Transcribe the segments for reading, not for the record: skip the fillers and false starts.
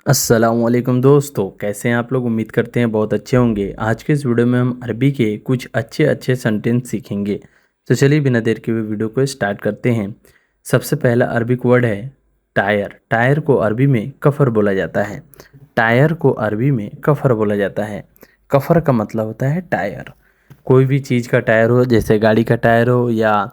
अस्सलामुअलैकुम दोस्तों, कैसे हैं आप लोग। उम्मीद करते हैं बहुत अच्छे होंगे। आज के इस वीडियो में हम अरबी के कुछ अच्छे अच्छे सेंटेंस सीखेंगे। तो चलिए बिना देर के हुए वीडियो को स्टार्ट करते हैं। सबसे पहला अरबिक वर्ड है टायर। टायर को अरबी में कफर बोला जाता है। टायर को अरबी में कफर बोला जाता है। कफर का मतलब होता है टायर। कोई भी चीज़ का टायर हो, जैसे गाड़ी का टायर हो या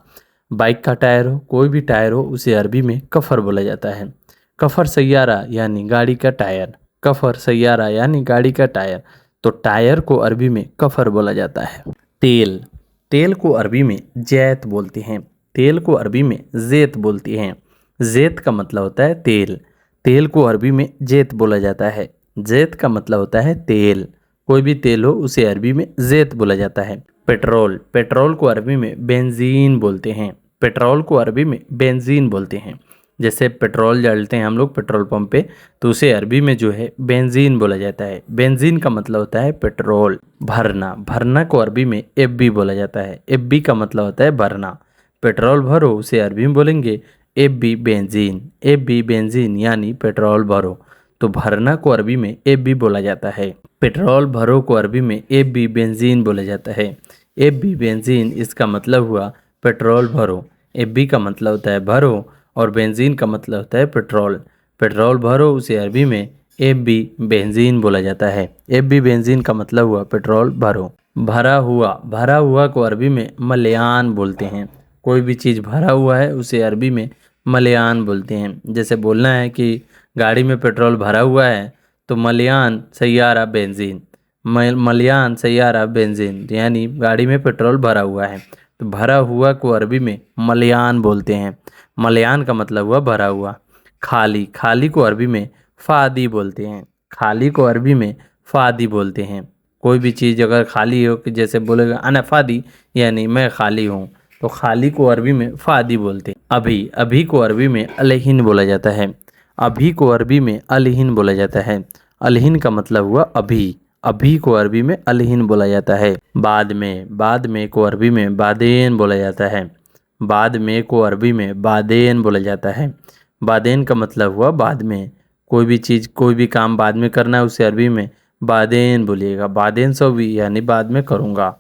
बाइक का टायर हो, कोई भी टायर हो उसे अरबी में कफर बोला जाता है। कफर सैयारा यानी गाड़ी का टायर। कफर सैयारा यानी गाड़ी का टायर। तो टायर को अरबी में कफर बोला जाता है। तेल। तेल को अरबी में जैत बोलते हैं। तेल को अरबी में जेत बोलते हैं। जेत का मतलब होता है तेल। तेल को अरबी में जेत बोला जाता है। जेत का मतलब होता है तेल। कोई भी तेल हो उसे अरबी में जेत बोला जाता है। पेट्रोल। पेट्रोल को अरबी में बेंजीन बोलते हैं। पेट्रोल को अरबी में बेंजीन बोलते हैं। जैसे पेट्रोल डालते हैं हम लोग पेट्रोल पंप पे, तो उसे अरबी में जो है बेंजीन बोला जाता है। बेंजीन का मतलब होता है पेट्रोल। भरना। भरना को अरबी में एफबी बोला जाता है। एफबी का मतलब होता है भरना। पेट्रोल भरो उसे अरबी में बोलेंगे एफबी बेंजीन। एफबी बेंजीन यानी पेट्रोल भरो। तो भरना को अरबी में एफबी बोला जाता है। पेट्रोल भरो को अरबी में एफबी बेंजीन बोला जाता है। एफबी बेंजीन इसका मतलब हुआ पेट्रोल भरो। एफबी का मतलब होता है भरो और बेंजीन का मतलब होता है पेट्रोल। पेट्रोल भरो उसे अरबी में एफबी बेंजीन बोला जाता है। एफबी बेंजीन का मतलब हुआ पेट्रोल भरो। भरा हुआ। भरा हुआ को अरबी में मलयान बोलते हैं। कोई भी चीज़ भरा हुआ है उसे अरबी में मलयान बोलते हैं। जैसे बोलना है कि गाड़ी में पेट्रोल भरा हुआ है तो मलयान सैयारा बेंजीन। मलयान सैयारा बेंजीन यानी गाड़ी में पेट्रोल भरा हुआ है। तो भरा हुआ को अरबी में मलयान बोलते हैं। मलयान का मतलब हुआ भरा हुआ। खाली। खाली को अरबी में फादी बोलते हैं। खाली को अरबी में फादी बोलते हैं। कोई भी चीज़ अगर खाली हो, कि जैसे बोलेगा अना फादी यानी मैं खाली हूँ, तो खाली को अरबी में फादी बोलते हैं। अभी। अभी को अरबी में अलहीन बोला जाता है। अभी को अरबी में अलहीन बोला जाता है। अलहीन का मतलब हुआ अभी। अभी को अरबी में अलहीन बोला जाता है। बाद में। बाद में को अरबी में बादेन बोला जाता है। बाद में को अरबी में बादेन बोला जाता है। बादेन का मतलब हुआ बाद में। कोई भी चीज़ कोई भी काम बाद में करना है उसे अरबी में बादेन बोलिएगा। बादेन सौवी यानी बाद में करूँगा।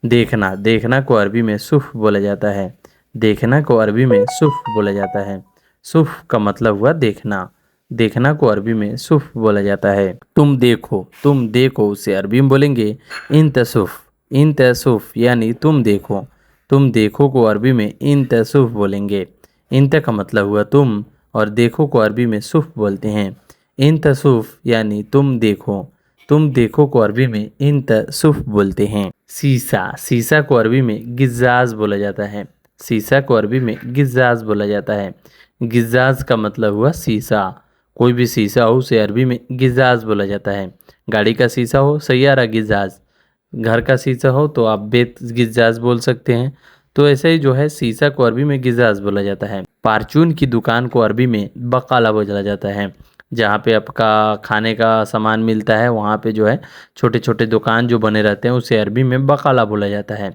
देखना। देखना को अरबी में सुफ बोला जाता है। देखना को अरबी में सुफ बोला जाता है। सुफ का मतलब हुआ देखना। देखना को अरबी में सुफ बोला जाता है। तुम देखो। तुम देखो उसे अरबी में बोलेंगे इन तसुफ। इन तसुफ यानी तुम देखो। तुम देखो को अरबी में इन तसुफ बोलेंगे। इंत का मतलब हुआ तुम और देखो को अरबी में सुफ बोलते हैं। इन तसुफ यानी तुम देखो। तुम देखो को अरबी में इन तसुफ बोलते हैं। सीसा। सीसा को अरबी में गिजाज बोला जाता है। सीसा को अरबी में गिजाज बोला जाता है। गिजाज का मतलब हुआ सीसा। कोई भी शीशा हो उसे अरबी में गिजाज बोला जाता है। गाड़ी का शीशा हो सैयारा गिजाज। घर का शीशा हो तो आप बेत गिजाज बोल सकते हैं। तो ऐसे ही जो है शीशा को अरबी में गिजाज बोला जाता है। पारचून की दुकान को अरबी में बकाला बोला जाता है। जहाँ पे आपका खाने का सामान मिलता है वहाँ पे जो है छोटे छोटे दुकान जो बने रहते हैं उसे अरबी में बकाला बोला जाता है।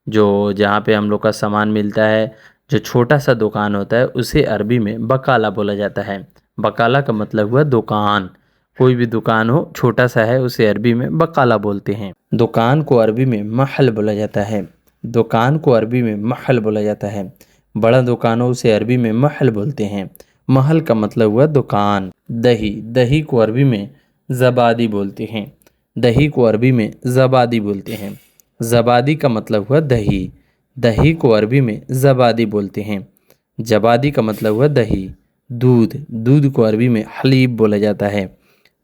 जो जहाँ पे हम लोग का सामान मिलता है, जो छोटा सा दुकान होता है उसे अरबी में बकाला बोला जाता है। बकाला का मतलब हुआ दुकान। कोई भी दुकान हो छोटा सा है उसे अरबी में बकाला बोलते हैं। दुकान को अरबी में महल बोला जाता है। दुकान को अरबी में महल बोला जाता है। बड़ा दुकान हो उसे अरबी में महल बोलते हैं। महल का मतलब हुआ दुकान। दही। दही को अरबी में ज़बादी बोलते हैं। दही को अरबी में ज़बादी बोलते हैं। ज़बादी का मतलब हुआ दही। दही को अरबी में ज़बादी बोलते हैं। जबादी का मतलब हुआ दही। दूध। दूध को अरबी में हलीब बोला जाता है।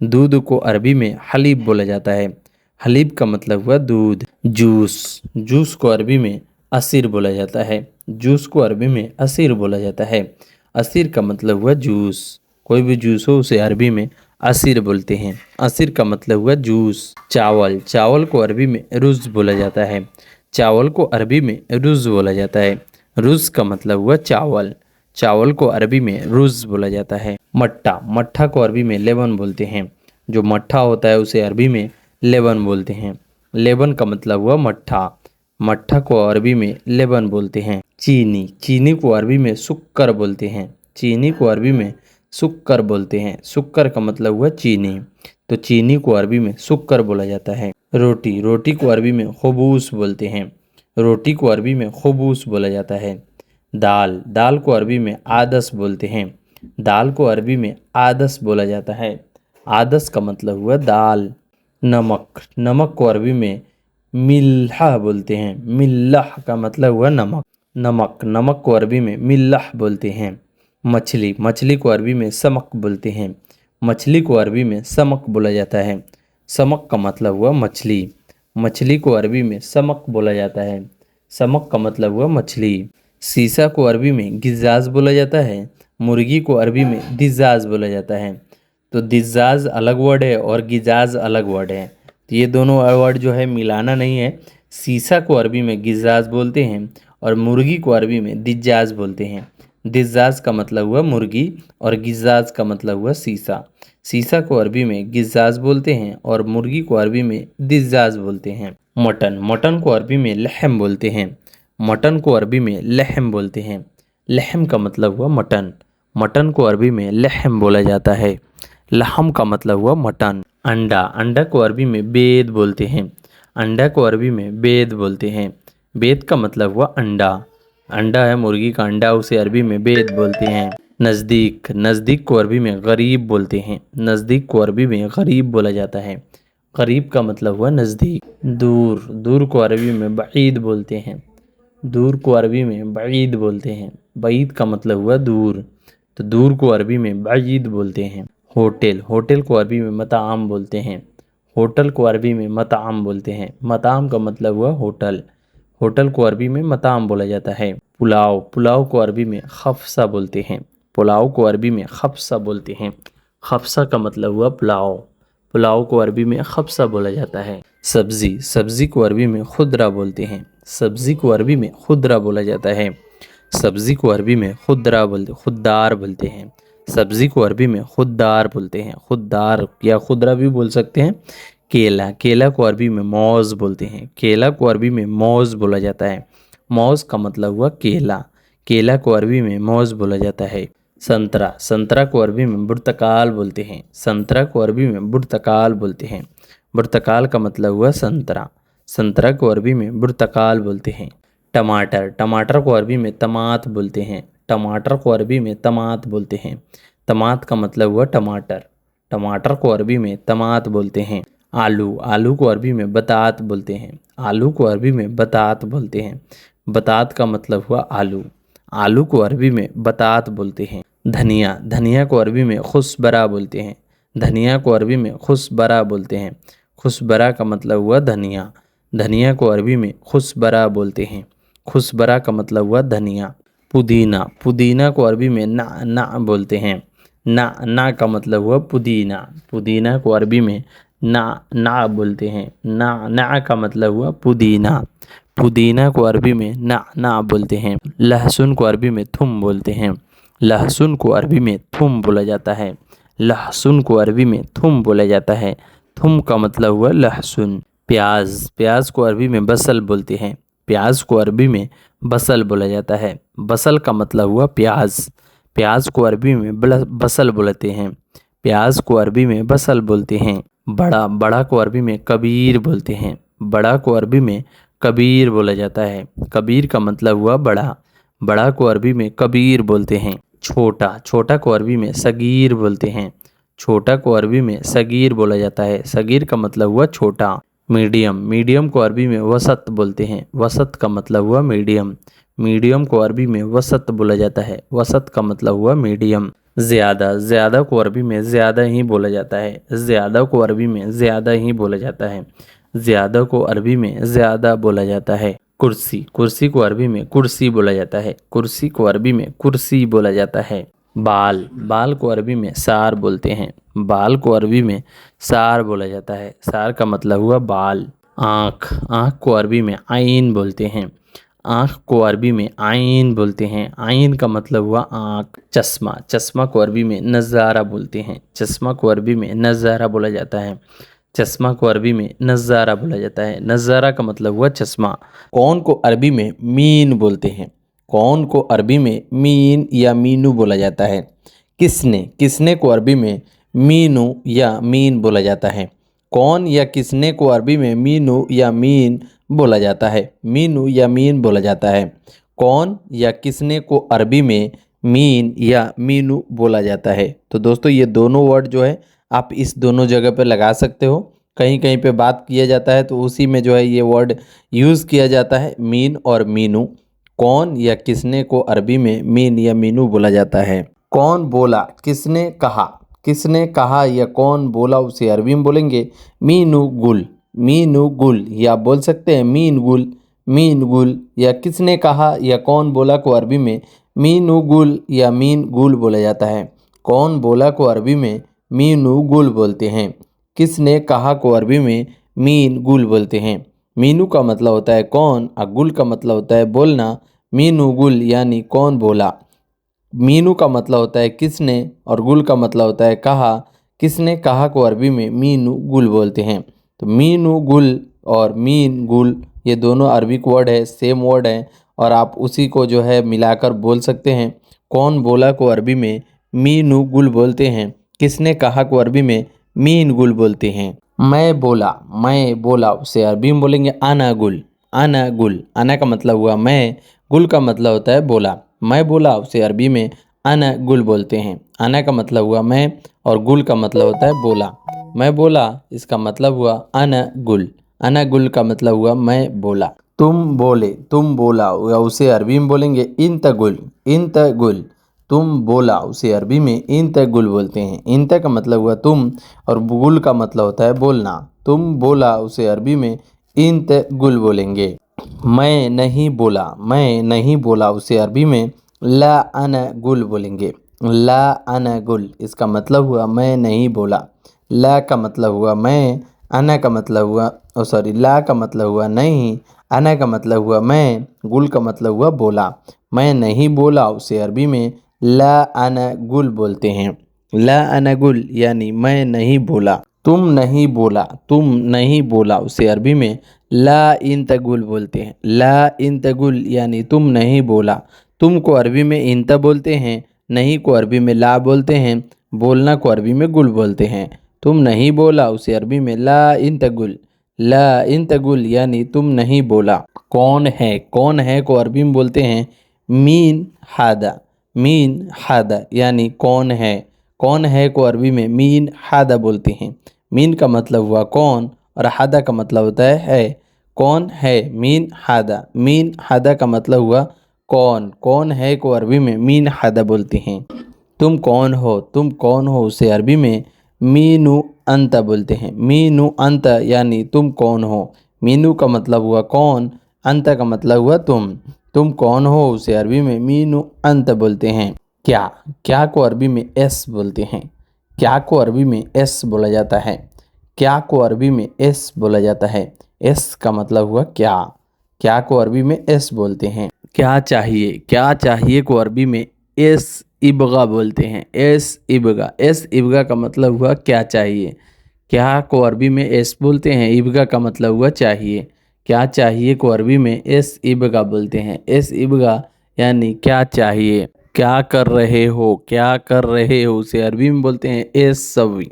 दूध को अरबी में हलीब बोला जाता है। हलीब का मतलब हुआ दूध। जूस। जूस को अरबी में असीर बोला जाता है। जूस को अरबी में असीर बोला जाता है। असीर का मतलब हुआ जूस। कोई भी जूस हो उसे अरबी में असीर बोलते हैं। असीर का मतलब हुआ जूस। चावल। चावल को अरबी में रुज बोला जाता है। चावल को अरबी में रुज बोला जाता है। रुज का मतलब हुआ चावल। चावल को अरबी में रुज बोला जाता है। मट्ठा। मट्ठा को अरबी में लेबन बोलते हैं। जो मट्ठा होता है उसे अरबी में लेबन बोलते हैं। लेबन का मतलब हुआ मट्ठा। मट्ठा को अरबी में लेबन बोलते हैं। चीनी। चीनी को अरबी में सुक्कर बोलते हैं। चीनी को अरबी में शुक्कर बोलते हैं। शुक्कर का मतलब हुआ चीनी, तो चीनी को अरबी में शुक्कर बोला जाता है। रोटी, रोटी को अरबी में खुबूस बोलते हैं। रोटी को अरबी में खुबूस बोला जाता है। दाल, दाल को अरबी में आदस बोलते हैं। दाल को अरबी में आदस बोला जाता है। आदस का मतलब हुआ दाल। नमक, नमक को अरबी में मिल्हा बोलते हैं। मिल्लाह का मतलब हुआ नमक। नमक, नमक को अरबी में मिल्लाह बोलते हैं। मछली, मछली को अरबी में समक बोलते हैं। मछली को अरबी में समक बोला जाता है। समक का मतलब हुआ मछली। मछली को अरबी में समक बोला जाता है। समक का मतलब हुआ मछली। सीसा को अरबी में गिजाज बोला जाता है। मुर्गी को अरबी में दिजाज बोला जाता है। तो दिजाज अलग वर्ड है और गिजाज अलग वर्ड है, तो ये दोनों वर्ड जो है मिलाना नहीं है। सीसा को अरबी में गिजाज बोलते हैं और मुर्गी को अरबी में दिजाज बोलते हैं। दिजाज का मतलब हुआ मुर्गी और गिजाज का मतलब हुआ सीसा। सीसा को अरबी में गिजाज बोलते हैं और मुर्गी को अरबी में दिजाज बोलते हैं। मटन, मटन को अरबी में लहम बोलते हैं। मटन को अरबी में लहम बोलते हैं। लहम का मतलब हुआ मटन। मटन को अरबी में लहम बोला जाता है। लहम का मतलब हुआ मटन। अंडा, अंडा को अरबी में बेद बोलते हैं। अंडा को अरबी में बेद बोलते हैं। बेद का मतलब हुआ अंडा। अंडा है मुर्गी का अंडा, उसे अरबी में बेद बोलते हैं। नज़दीक, नज़दीक को अरबी में गरीब बोलते हैं। नज़दीक को अरबी में गरीब बोला जाता है। करीब का मतलब हुआ नज़दीक। दूर, दूर को अरबी में बईद बोलते हैं। दूर को अरबी में बईद बोलते हैं। बईद का मतलब हुआ दूर, तो दूर को अरबी में बईद बोलते हैं। होटल, होटल को अरबी में मताम बोलते हैं। होटल को अरबी में मताम बोलते हैं। मताम का मतलब हुआ होटल। होटल को अरबी में मताम बोला जाता है। पुलाव, पुलाव को अरबी में खफसा बोलते हैं। पुलाव को अरबी में खफसा बोलते हैं। खफसा का मतलब हुआ पुलाव। पुलाव को अरबी में खफसा बोला जाता है। सब्जी, सब्जी को अरबी में खुदरा बोलते हैं। सब्जी को अरबी में खुदरा बोला जाता है। सब्जी को अरबी में खुद्दार बोलते हैं। सब्जी को अरबी में खुद्दार बोलते हैं। खुद्दार या खुदरा भी बोल सकते हैं। केला, केला को अरबी में मौज बोलते हैं। केला को अरबी में मौज बोला जाता है। मौज का मतलब हुआ केला। केला को अरबी में मौज बोला जाता है। संतरा, संतरा को अरबी में बुर्तकाल बोलते हैं। संतरा को अरबी में बुर्तकाल बोलते हैं। बुर्तकाल का मतलब हुआ संतरा। संतरा को अरबी में बुर्तकाल बोलते हैं। टमाटर, टमाटर को अरबी में तमात बोलते हैं। टमाटर को अरबी में तमात बोलते हैं। तमात का मतलब हुआ टमाटर। टमाटर को अरबी में तमात बोलते हैं। आलू, आलू को अरबी में बतात बोलते हैं। आलू को अरबी में बतात बोलते हैं। बतात का मतलब हुआ आलू। आलू को अरबी में बतात बोलते हैं। धनिया, धनिया को अरबी में खुशबरा बोलते हैं। धनिया को अरबी में खुशबरा बोलते हैं। खुशबरा का मतलब हुआ धनिया। धनिया को अरबी में खुशबरा बोलते हैं। खुशबरा का मतलब हुआ धनिया। पुदीना, पुदीना को अरबी में ना बोलते हैं। ना का मतलब हुआ पुदीना। पुदीना को अरबी में ना बोलते हैं। ना का मतलब हुआ पुदीना। पुदीना को अरबी में ना बोलते हैं। लहसुन को अरबी में थुम बोलते हैं। लहसुन को अरबी में थुम बोला जाता है। लहसुन को अरबी में थुम बोला जाता है। थुम का मतलब हुआ लहसुन। प्याज, प्याज को अरबी में बसल बोलते हैं। प्याज को अरबी में बसल बोला जाता है। बसल का मतलब हुआ प्याज। प्याज को अरबी में बसल बोलते हैं। प्याज को अरबी में बसल बोलते हैं। बड़ा, बड़ा को अरबी में कबीर बोलते हैं। बड़ा को अरबी में कबीर बोला जाता है। कबीर का मतलब हुआ बड़ा। बड़ा को अरबी में कबीर बोलते हैं। छोटा, छोटा को अरबी में सगीर बोलते हैं। छोटा को अरबी में सगीर बोला जाता है। सगीर का मतलब हुआ छोटा। मीडियम, मीडियम को अरबी में वसत बोलते हैं। वसत का मतलब हुआ मीडियम। मीडियम को अरबी में वसत बोला जाता है। वसत का मतलब हुआ मीडियम। ज़्यादा, ज़्यादा को अरबी में ज़्यादा ही बोला जाता है। ज़्यादा को अरबी में ज़्यादा ही बोला जाता है। ज़्यादा को अरबी में ज़्यादा बोला जाता है। कुर्सी, कुर्सी को अरबी में कुर्सी बोला जाता है। कुर्सी को अरबी में कुर्सी बोला जाता है। बाल, बाल को अरबी में सार बोलते हैं। बाल को अरबी में सार बोला जाता है। सार का मतलब हुआ बाल। आँख, आँख को अरबी में आइन बोलते हैं। आँख को अरबी में आइन बोलते हैं। आइन का मतलब हुआ आँख। चश्मा, चश्मा को अरबी में नज़ारा बोलते हैं। चश्मा को अरबी में नज़ारा बोला जाता है। चश्मा को अरबी में नज़ारा बोला जाता है। नज़ारा का मतलब हुआ चश्मा। कौन को अरबी में मीन बोलते हैं। कौन को अरबी में मीन या मीनू बोला जाता है। किसने, किसने को अरबी में मीनू या मीन बोला जाता है। कौन या किसने को अरबी में मीनू या मीन बोला जाता है। मीनू या मीन बोला जाता है। कौन या किसने को अरबी में मीन या मीनू बोला जाता है। तो दोस्तों ये दोनों वर्ड जो है आप इस दोनों जगह पे लगा सकते हो। कहीं कहीं पे बात किया जाता है तो उसी में जो है ये वर्ड यूज़ किया जाता है, मीन और मीनू। कौन या किसने को अरबी में मीन या मीनू बोला जाता है। कौन बोला, किसने कहा। किसने कहा या कौन बोला उसे अरबी में बोलेंगे मीनू गुल। मीनू गुल या बोल सकते हैं मीन गुल। मीन गुल या किसने कहा या कौन बोला को अरबी में मीनू गुल या मीन गुल बोला जाता है। कौन बोला को अरबी में मीनू गुल बोलते हैं। किसने कहा को अरबी में मीन गुल बोलते हैं। मीनू का मतलब होता है कौन और गुल का मतलब होता है बोलना। मीनू गुल यानी कौन बोला। मीनू का मतलब होता है किसने और गुल का मतलब होता है कहा। किसने कहा को अरबी में मीनू गुल बोलते हैं। तो मीनू गुल और मीन गुल ये दोनों अरबिक वर्ड है, सेम वर्ड है और आप उसी को जो है मिलाकर बोल सकते हैं। कौन बोला को अरबी में मीनू गुल बोलते हैं। किसने कहा को अरबी में मीन गुल बोलते हैं। मैं बोला उसे अरबी में बोलेंगे आना गुल। आना गुल, आना का मतलब हुआ मैं, गुल का मतलब होता है बोला। मैं बोला उसे अरबी में आना गुल बोलते हैं। आना का मतलब हुआ मैं और गुल का मतलब होता है बोला। मैं बोला इसका मतलब हुआ आना गुल। आना गुल का मतलब हुआ मैं बोला। तुम बोले, तुम बोला या उसे अरबी में बोलेंगे इंत गुल। इंत गुल, तुम बोला उसे अरबी में इंत गुल बोलते हैं। इंत का मतलब हुआ तुम और गुल का मतलब होता है बोलना। तुम बोला उसे अरबी में इंत गुल बोलेंगे। मैं नहीं बोला, मैं नहीं बोला उसे अरबी में ला अना गुल बोलेंगे। ला अना गुल, इसका मतलब हुआ मैं नहीं बोला। ला का मतलब हुआ मैं, अना का मतलब हुआ ला का मतलब हुआ नहीं, अना का मतलब हुआ मैं, गुल का मतलब हुआ बोला। मैं नहीं बोला उसे अरबी में ला अना गुल बोलते हैं। ला अना गुल यानी मैं नहीं बोला। तुम नहीं बोला, तुम नहीं बोला उसे अरबी में ला इंत गुल बोलते हैं। ला इंत गुल यानी तुम नहीं बोला। तुम को अरबी में इंत बोलते हैं, नहीं को अरबी में ला बोलते हैं, बोलना को अरबी में गुल बोलते हैं। तुम नहीं बोला उसे अरबी में ला इंत गुल। ला इंत गुल यानी तुम नहीं बोला। कौन है को अरबी में बोलते हैं मीन हादा। मीन हादा यानी कौन है। कौन है को अरबी में मीन हादा बोलते हैं। मीन का मतलब हुआ कौन और हादा का मतलब होता है। कौन है मीन हादा। मीन हादा का मतलब हुआ कौन। कौन है को अरबी में मीन हादा बोलते हैं। तुम कौन हो, तुम कौन हो उसे अरबी में मीनू अंत बोलते हैं। मीनू अंत यानी तुम कौन हो। मीनू का मतलब हुआ कौन, अंत का मतलब हुआ तुम। तुम कौन हो उसे अरबी में मीनू अंत बोलते हैं। क्या, क्या को अरबी में एस बोलते हैं। क्या को अरबी में एस बोला जाता है। क्या को अरबी में एस बोला जाता है। एस का मतलब हुआ क्या। क्या को अरबी में एस बोलते हैं। क्या चाहिए, क्या चाहिए को अरबी में एस इबगा बोलते हैं। एस इबगा, एस इबगा का मतलब हुआ क्या चाहिए। क्या को अरबी में एस बोलते हैं, इबगा का मतलब हुआ चाहिए। क्या चाहिए को अरबी में एस इबगा बोलते हैं। एस इबगा यानी क्या चाहिए। क्या कर रहे हो, क्या कर रहे हो उसे अरबी में बोलते हैं एस सवी।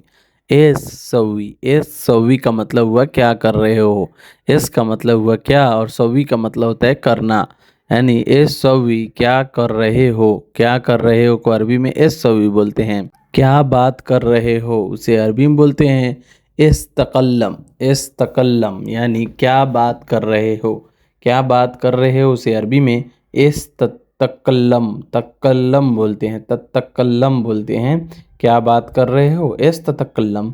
एस सवी, एस सवी का मतलब हुआ क्या कर रहे हो। एस का मतलब हुआ क्या और सवी का मतलब होता है करना। यानी एस सवी क्या कर रहे हो। क्या कर रहे हो को अरबी में एस सवी बोलते हैं। क्या बात कर रहे हो उसे अरबी में बोलते हैं एस तकल्लम। एस तकल्लम यानी क्या बात कर रहे हो। क्या बात कर रहे हो उसे अरबी में एस तकल्लम। तकल्लम बोलते हैं, तकल्लम बोलते हैं। क्या बात कर रहे हो एस तकल्लम।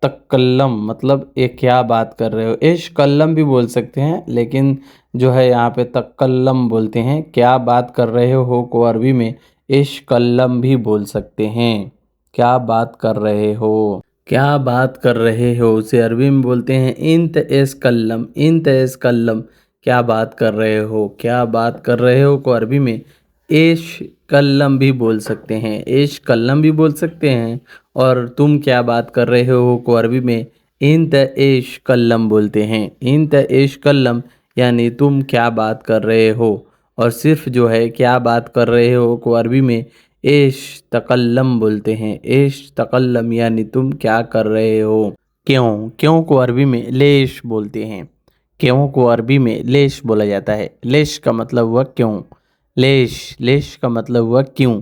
तकल्लम मतलब ये क्या बात कर रहे हो। एश कल्लम भी बोल सकते हैं लेकिन जो है यहाँ पे तकल्लम बोलते हैं। क्या बात कर रहे हो को अरबी में एश कल्लम भी बोल सकते हैं। क्या बात कर रहे हो। क्या बात कर रहे हो उसे अरबी में बोलते हैं इंत एस कल्लम। इंत एस कल्लम, क्या बात कर रहे हो। क्या बात कर रहे हो को अरबी में एश कल्लम भी बोल सकते हैं। एश कल्लम भी बोल सकते हैं और तुम क्या बात कर रहे हो को अरबी में इंत एश कल्लम बोलते हैं। इंत एश कल्लम यानी तुम क्या बात कर रहे हो और सिर्फ जो है क्या बात कर रहे हो को अरबी में एश तकल्लम बोलते हैं। एश तकल्लम यानी तुम क्या कर रहे हो। क्यों, क्यों को अरबी में लेश बोलते हैं। क्यों को अरबी में लेश बोला जाता है। लेश का मतलब हुआ क्यों। लेश, लेश का मतलब हुआ क्यों।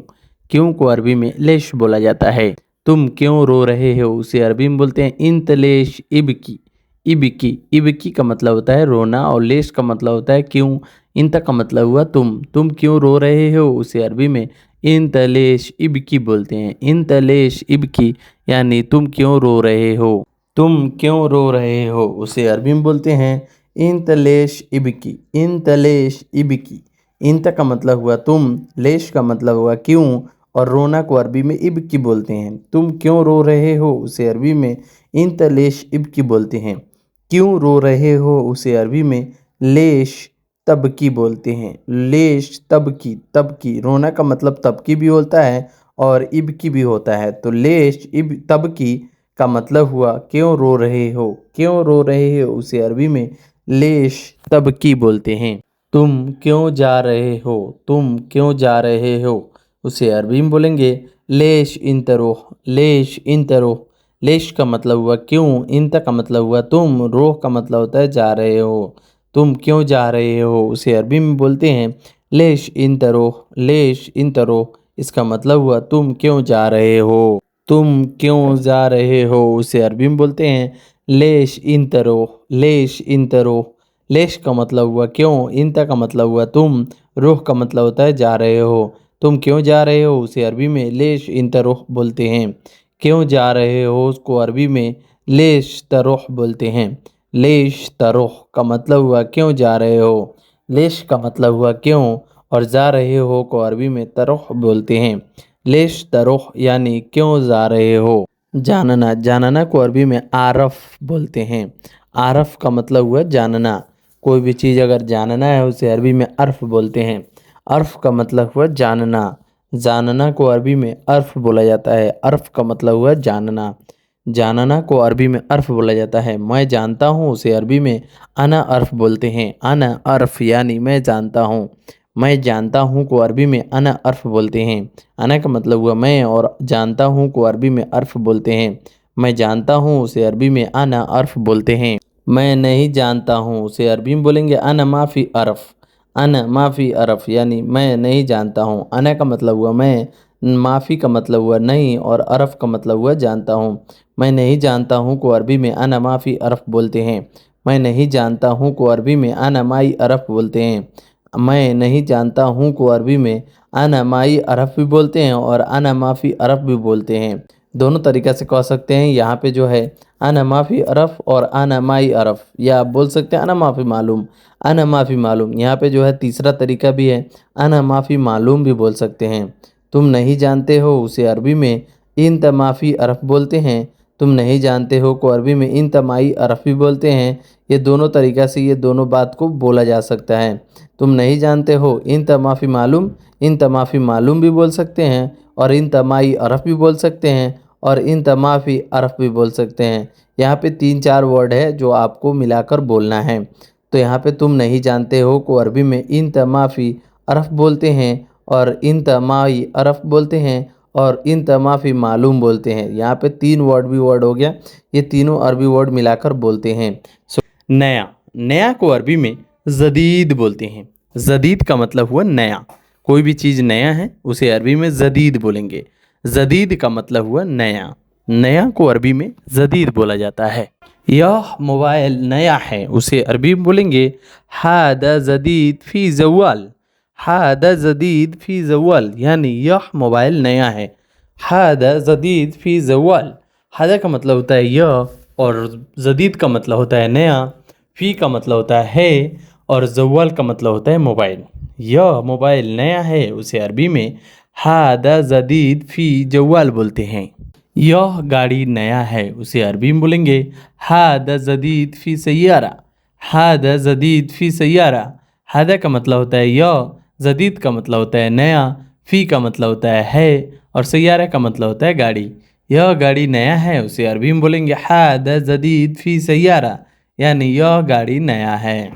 क्यों को अरबी में लेश बोला जाता है। तुम क्यों रो रहे हो उसे अरबी में बोलते हैं इंत लेश इबकी। इबकी, इबकी का मतलब होता है रोना और लेश का मतलब होता है क्यों। इंत का मतलब हुआ तुम क्यों रो रहे हो उसे अरबी में इंत लेश इबकी बोलते हैं। इंत लेश इबकी यानी तुम क्यों रो रहे हो। तुम क्यों रो रहे हो उसे अरबी में बोलते हैं इंत लेश इबकी। इंत लेश इबकी, इंत का मतलब हुआ तुम, लेश का मतलब हुआ क्यों, और रोना को अरबी में इबकी बोलते हैं। तुम क्यों रो रहे हो उसे अरबी में इंत लेश इबकी बोलते हैं। क्यों रो रहे हो उसे अरबी में लेश तबकी बोलते हैं। लेश तबकी, तबकी रोना का मतलब तबकी भी होता है और इबकी भी होता है। तो लेश इब तबकी का मतलब हुआ क्यों रो रहे हो। क्यों रो रहे हो उसे अरबी में लेश तबकी बोलते हैं। तुम क्यों जा रहे हो। तुम क्यों जा रहे हो उसे अरबी में बोलेंगे लेश इंतरोह। लेश इंतरोह, लेश का मतलब हुआ क्यों, इंत का मतलब हुआ तुम, रोह का मतलब होता है जा रहे हो। तुम क्यों जा रहे हो उसे अरबी में बोलते हैं लेश इंतरोह। लेश इंतरोह, इसका मतलब हुआ तुम क्यों जा रहे हो। तुम क्यों जा रहे हो उसे अरबी में बोलते हैं लेश इंतरोह। लेश इंतरोह, लेश का मतलब हुआ क्यों, इंता का मतलब हुआ तुम, रोह का मतलब होता है जा रहे हो। तुम क्यों जा रहे हो उसे अरबी में लेश इंतरोह बोलते हैं। क्यों जा रहे हो उसको अरबी में लेश तरोह बोलते हैं। लेश तरोह का मतलब हुआ क्यों जा रहे हो। लेश का मतलब हुआ क्यों और जा रहे हो को अरबी में तरोह बोलते हैं। लेश तरोह यानी क्यों जा रहे हो। जानना, जानना को अरबी में आरफ बोलते हैं। आरफ का मतलब हुआ जानना। कोई भी चीज़ अगर जानना है उसे अरबी में अर्फ बोलते हैं। अर्फ का मतलब हुआ जानना। जानना को अरबी में अर्फ बोला जाता है। अर्फ का मतलब हुआ जानना। जानना को अरबी में अर्फ बोला जाता है। मैं जानता हूँ उसे अरबी में अना अर्फ बोलते हैं। अना अर्फ यानी मैं जानता हूँ। मैं जानता हूँ को अरबी में अना अर्फ बोलते हैं। अना का मतलब हुआ मैं और जानता हूँ को अरबी में अर्फ बोलते हैं। मैं जानता हूँ उसे अरबी में अना अर्फ बोलते हैं। मैं नहीं जानता हूँ उसे अरबी में बोलेंगे अना माफ़ी अरफ। अना माफ़ी अरफ यानी मैं नहीं जानता हूँ। अना का मतलब हुआ मैं, माफ़ी का मतलब हुआ नहीं और अरफ का मतलब हुआ जानता हूँ। मैं नहीं जानता हूँ को अरबी में अना माफ़ी अरफ बोलते हैं। मैं नहीं जानता हूँ को अरबी में अना माई अरफ बोलते हैं। मैं नहीं जानता हूँ को अरबी में अना माई अरफ भी बोलते हैं और अना माफ़ी अरफ भी बोलते हैं। दोनों तरीक़ा से कह सकते हैं। यहाँ पे जो है अना माफ़ी अरफ और अना माई अरफ, या आप बोल सकते हैं अना माफ़ी मालूम। अना माफ़ी मालूम, यहाँ पे जो है तीसरा तरीका भी है, अना माफ़ी मालूम भी बोल सकते हैं। तुम नहीं जानते हो उसे अरबी में इन तमाफ़ी अरफ बोलते हैं। तुम नहीं जानते हो को अरबी में इन तमाई अरफ भी बोलते हैं। ये दोनों तरीक़ा से ये दोनों बात को बोला जा सकता है। तुम नहीं जानते हो इन तमाफ़ी मालूम, इन तमाफ़ी मालूम भी बोल सकते हैं और इन तमाई अरफ भी बोल सकते हैं और इन तमाफ़ी अरफ भी बोल सकते हैं। यहाँ पे 3-4 वर्ड है जो आपको मिलाकर बोलना है। तो यहाँ पे तुम नहीं जानते हो को अरबी में इन तमाफ़ी अरफ बोलते हैं और इन तमाई अरफ बोलते हैं और इन तमाफ़ी मालूम बोलते हैं। यहाँ पे 3 वर्ड भी वर्ड हो गया। ये तीनों अरबी वर्ड मिलाकर बोलते हैं। नया, नया को अरबी में जदीद बोलते हैं। जदीद का मतलब हुआ नया। कोई भी चीज़ नया है उसे अरबी में जदीद बोलेंगे। जदीद का मतलब हुआ नया। नया को अरबी में जदीद बोला जाता है। यह मोबाइल नया है उसे अरबी में बोलेंगे हादा जदीद फ़ी ज़वाल। हादा जदीद फ़ी ज़वाल यानी यह मोबाइल नया है। हादा जदीद फ़ी ज़वाल, हादा का मतलब होता है यह और जदीद का मतलब होता है नया। फ़ी का मतलब होता है और ज़वाल का मतलब होता है मोबाइल। यह मोबाइल नया है उसे अरबी में हादा जदीद फ़ी ज़वाल बोलते हैं। यह गाड़ी नया है उसे अरबी में बोलेंगे हादा जदीद फ़ी सैयारा। हादा जदीद फ़ी सैयारा, हादा का मतलब होता है यह, जदीद का मतलब होता है नया, फ़ी का मतलब होता है और सैयारा का मतलब होता है गाड़ी। यह गाड़ी नया है उसे अरबी में बोलेंगे हादा जदीद फ़ी सैयारा यानी यह गाड़ी नया है।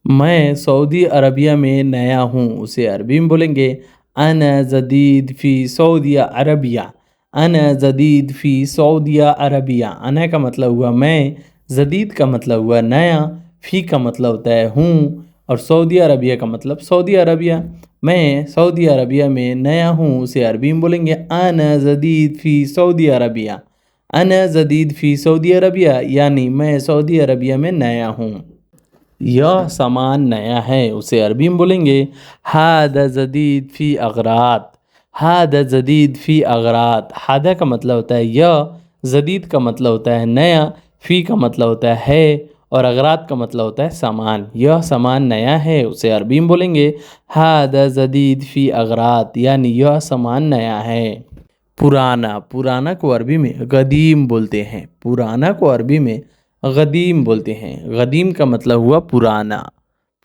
मैं सऊदी अरबिया में नया हूँ उसे अरबी में बोलेंगे अना जदीद फ़ी सऊदिया अरबिया, अना जदीद फ़ी सऊदिया अरबिया। अना का मतलब हुआ मैं, जदीद का मतलब हुआ नया, फ़ी का मतलब होता है हूँ, और सऊदी अरबिया का मतलब सऊदी अरबिया। मैं सऊदी अरबिया में नया हूँ, उसे अरबी में बोलेंगे अना जदीद फ़ी सऊदी अरबिया। अना जदीद फ़ी सऊदी अरबिया यानी मैं सऊदी अरबिया में नया हूँ। यह सामान नया है, उसे अरबी में बोलेंगे हादा जदीद फ़ी अगरात। हादा जदीद फ़ी अगरात। हादा का मतलब होता है यह, जदीद का मतलब होता है नया, फ़ी का मतलब होता है, और अगरात का मतलब होता है सामान। यह सामान नया है, उसे अरबी में बोलेंगे हादा जदीद फ़ी अगरात यानी यह सामान नया है। पुराना, पुराना को अरबी में गदीम बोलते हैं। पुराना को अरबी में गदीम बोलते हैं। गदीम का मतलब हुआ पुराना।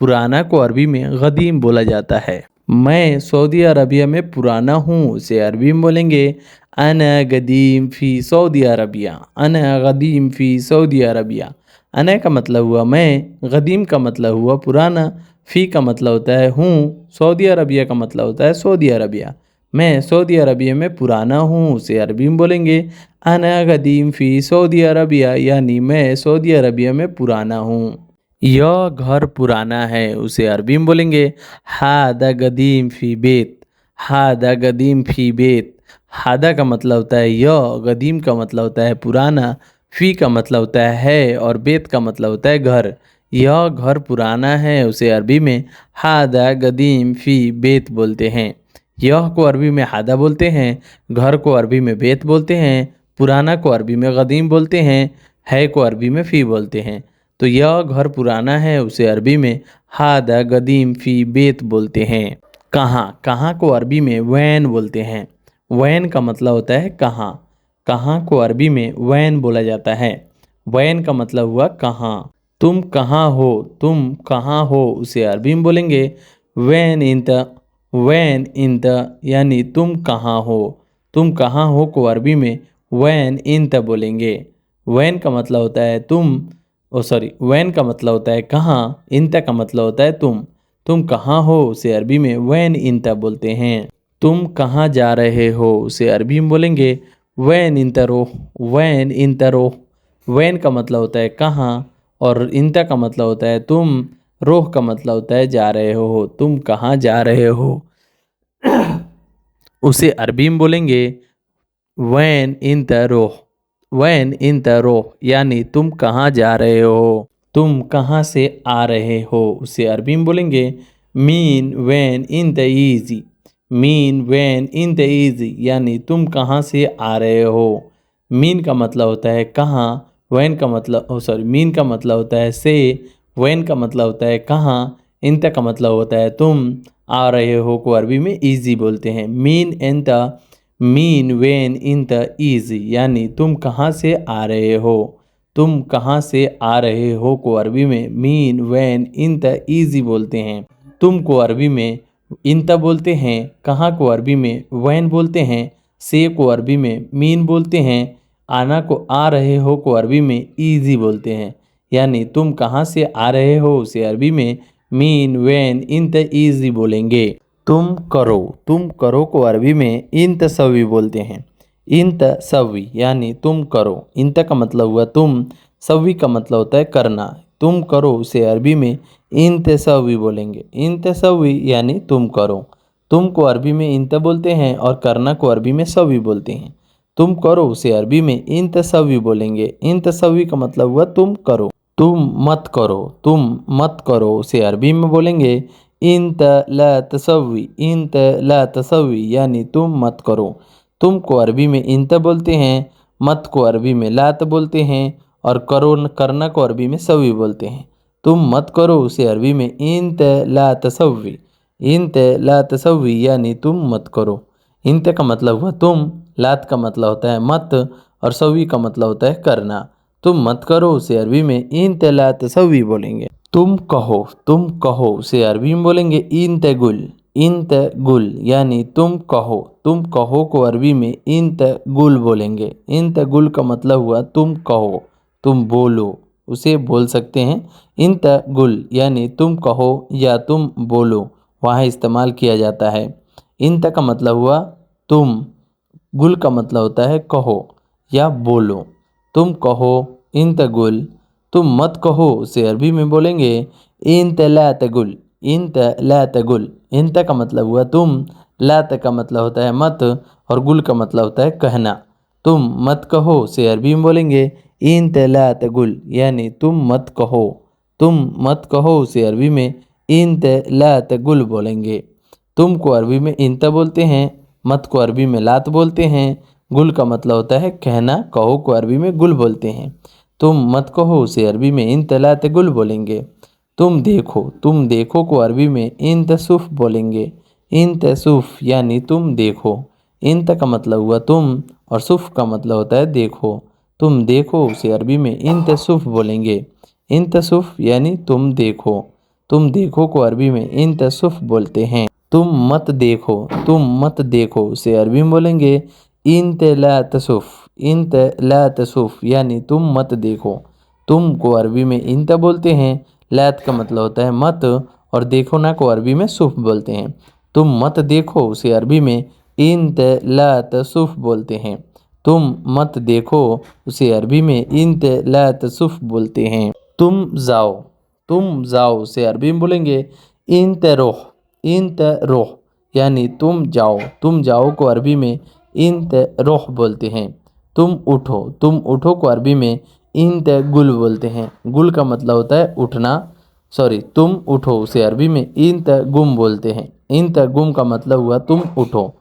पुराना को अरबी में गदीम बोला जाता है। मैं सऊदी अरबिया में पुराना हूँ, उसे अरबी में बोलेंगे अना गदीम फ़ी सऊदी अरबिया। अना गदीम फ़ी सऊदी अरबिया। अना का मतलब हुआ मैं, गदीम का मतलब हुआ पुराना, फ़ी का मतलब होता है हूँ, सऊदी अरबिया का मतलब होता है सऊदी अरबिया। मैं सऊदी अरबिया में पुराना हूँ, उसे अरबी में बोलेंगे अना गदीम फ़ी सऊदी अरबिया यानी मैं सऊदी अरबिया में पुराना हूँ। यह घर पुराना है, उसे अरबी में बोलेंगे हादा गदीम फ़ी बेत। हादा गदीम फ़ी बेत। हादा का मतलब होता है यह, गदीम का मतलब होता है पुराना, फ़ी का मतलब होता है और बेत का मतलब होता है घर। यह घर पुराना है, उसे अरबी में हादा गदीम फ़ी बेत बोलते हैं। यह को अरबी में हादा बोलते हैं, घर को अरबी में बेत बोलते हैं, पुराना को अरबी में गदीम बोलते हैं, है को अरबी में फ़ी बोलते हैं। तो यह घर पुराना है, उसे अरबी में हादा गदीम फ़ी बेत बोलते हैं। कहाँ, कहाँ को अरबी में वैन बोलते हैं। वैन का मतलब होता है कहाँ। कहाँ को अरबी में वैन बोला जाता है। वैन का मतलब हुआ कहाँ। तुम कहाँ हो, तुम कहाँ हो, उसे अरबी में बोलेंगे वैन इंत। वैन इंत यानी तुम कहाँ हो। तुम कहाँ हो को अरबी में वैन इंत बोलेंगे। वैन का मतलब होता है तुम, वैन का मतलब होता है कहाँ, इंत का मतलब होता है तुम। तुम कहाँ हो, उसे अरबी में वैन इंत बोलते हैं। तुम कहाँ जा रहे हो, उसे अरबी में बोलेंगे वैन इंतरो। वैन इंतरो। वैन का मतलब होता है कहाँ, और इंता का मतलब होता है तुम, रोह का मतलब होता है जा रहे हो। तुम कहाँ जा रहे हो, उसे अरबी में बोलेंगे वैन इन द रोह। वैन इन द रोह यानी तुम कहाँ जा रहे हो। तुम कहाँ से आ रहे हो, उसे अरबी में बोलेंगे मीन वैन इन द ईजी। मीन वैन इन द ईजी यानी तुम कहाँ से आ रहे हो। मीन का मतलब होता है कहाँ, वैन का मतलब मीन का मतलब होता है से, वैन का मतलब होता है कहाँ, इंत का मतलब होता है तुम, आ रहे हो को अरबी में ईजी बोलते हैं। मीन एंत, मीन वेन इन द ईजी यानी तुम कहाँ से आ रहे हो। तुम कहाँ से आ रहे हो को अरबी में मीन वैन इन द ईजी बोलते हैं। तुम को अरबी में इंत बोलते हैं, कहाँ को अरबी में वैन बोलते हैं, से को अरबी में मीन बोलते हैं, आना को आ रहे हो को अरबी में ईजी बोलते हैं। यानी तुम कहाँ से आ रहे हो उसे अरबी में मीन वैन इन द ईजी बोलेंगे। तुम करो को अरबी में इन तसवी बोलते हैं। इन तसवी यानी तुम करो। इंत का मतलब हुआ तुम, सवी का मतलब होता है करना। तुम करो उसे अरबी में इन तसवी बोलेंगे। इन तसवी यानी तुम करो। तुम को अरबी में इंत बोलते हैं और करना को अरबी में सवी बोलते हैं। तुम करो उसे अरबी में इन तसवी बोलेंगे। इन तसवी का मतलब हुआ तुम करो। तुम मत करो, तुम मत करो उसे अरबी में बोलेंगे इंत ला तसवी। इंत ला तसवी यानी तुम मत करो। तुम को अरबी में इंत बोलते हैं, मत को अरबी में लात बोलते हैं, और करो करना को अरबी में सवी बोलते हैं। तुम मत करो उसे अरबी में इंत ला तसवी। इंत ला तसवी यानी तुम मत करो। इंत का मतलब हुआ तुम, लात का मतलब होता है मत, और सवी का मतलब होता है करना। तुम मत करो उसे अरबी में इंत ला तसवी बोलेंगे। तुम कहो उसे अरबी में बोलेंगे इंत गुल। इंत गुल यानी तुम कहो। तुम कहो को अरबी में इंत गुल बोलेंगे। इंत गुल का मतलब हुआ तुम कहो, तुम बोलो, उसे बोल सकते हैं इंत गुल यानी तुम कहो या तुम बोलो, वहाँ इस्तेमाल किया जाता है। इंत का मतलब हुआ तुम, गुल का मतलब होता है कहो या बोलो। तुम कहो, इंत गुल। तुम मत कहो उसे अरबी में बोलेंगे इंत ला तगुल, इंत ला तगुल। इंत का मतलब हुआ तुम, लात का मतलब होता है मत, और गुल का मतलब होता है कहना। तुम मत कहो उसे अरबी में बोलेंगे इंत ला तगुल, यानी तुम मत कहो। तुम मत कहो उसे अरबी में इंत ला तगुल बोलेंगे। तुम को अरबी में इंत बोलते हैं, मत को अरबी में लात बोलते हैं, गुल का मतलब होता है कहना, कहो को अरबी में गुल बोलते हैं। तुम मत कहो उसे अरबी में इंत लात गुल बोलेंगे। तुम देखो को अरबी में इंत सुफ बोलेंगे, इंत सुफ यानी तुम देखो। इंत का मतलब हुआ तुम, और सुफ का मतलब होता है देखो। तुम देखो उसे अरबी में इंत सुफ बोलेंगे, इंत सुफ यानी तुम देखो। तुम देखो को अरबी में इंत सुफ बोलते हैं। तुम मत देखो उसे अरबी में बोलेंगे इंत ला तसुफ, इंत ला तसुफ यानी तुम मत देखो। तुम को अरबी में इंत बोलते हैं, लात का मतलब होता है मत, और देखो ना को अरबी में सुफ बोलते हैं। तुम मत देखो उसे अरबी में इंत ला तसुफ बोलते हैं। तुम मत देखो उसे अरबी में इंत ला तसुफ बोलते हैं। तुम जाओ उसे अरबी में बोलेंगे इंत रोह, इंत रोह यानी तुम जाओ को अरबी में इंत रोह बोलते हैं। तुम उठो को अरबी में इंत गुल बोलते हैं, गुल का मतलब होता है उठना। तुम उठो उसे अरबी में इंत गुम बोलते हैं। इंत गुम का मतलब हुआ तुम उठो।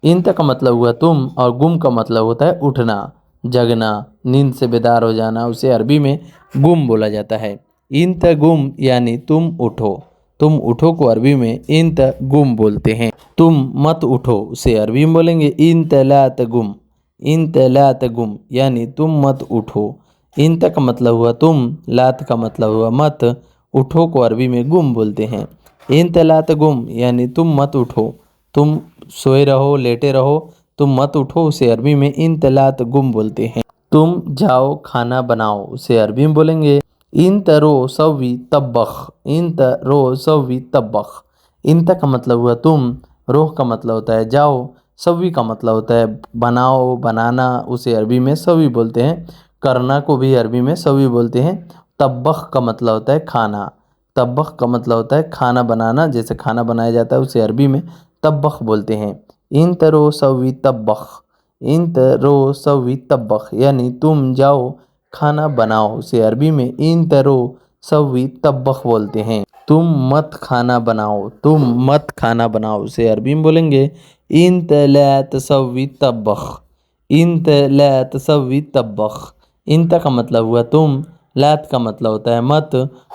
इंत का मतलब हुआ तुम, और गुम का मतलब होता है उठना, जगना, नींद से बेदार हो जाना, उसे अरबी में गुम बोला जाता है। इंत गुम यानी तुम उठो को अरबी में इंत गुम बोलते हैं। तुम मत उठो उसे अरबी में बोलेंगे इंत ला तगुम, इंत ला तगुम यानी तुम मत उठो। इंत का मतलब हुआ तुम, लात का मतलब हुआ मत, उठो को अरबी में गुम बोलते हैं। इंत ला तगुम यानी तुम मत उठो। तुम सोए रहो, लेटे रहो, तुम मत उठो उसे अरबी में इंत ला तगुम बोलते हैं। तुम जाओ खाना बनाओ उसे अरबी में बोलेंगे इंत रो सवी तब्बख, इंत रो सवी तब्बख। इंत का मतलब हुआ तुम, रोह का मतलब होता है जाओ, सवी का मतलब होता है बनाओ, बनाना, उसे अरबी में सवी बोलते हैं। करना को भी अरबी में सवी बोलते हैं। तब्बख का मतलब होता है खाना, तब्बख का मतलब होता है खाना बनाना, जैसे खाना बनाया जाता है उसे अरबी में तब्बख बोलते हैं। इंत रो सवी तब्बख, इंत रो सवी तब्बख यानी तुम जाओ खाना बनाओ, उसे अरबी में इंत रो सवी तब्बख बोलते हैं। तुम मत खाना बनाओ उसे अरबी में बोलेंगे इंत ला तसवी तब्बख, इंत ला तसवी तब्बख। इंत का मतलब हुआ तुम, लात का मतलब होता है मत,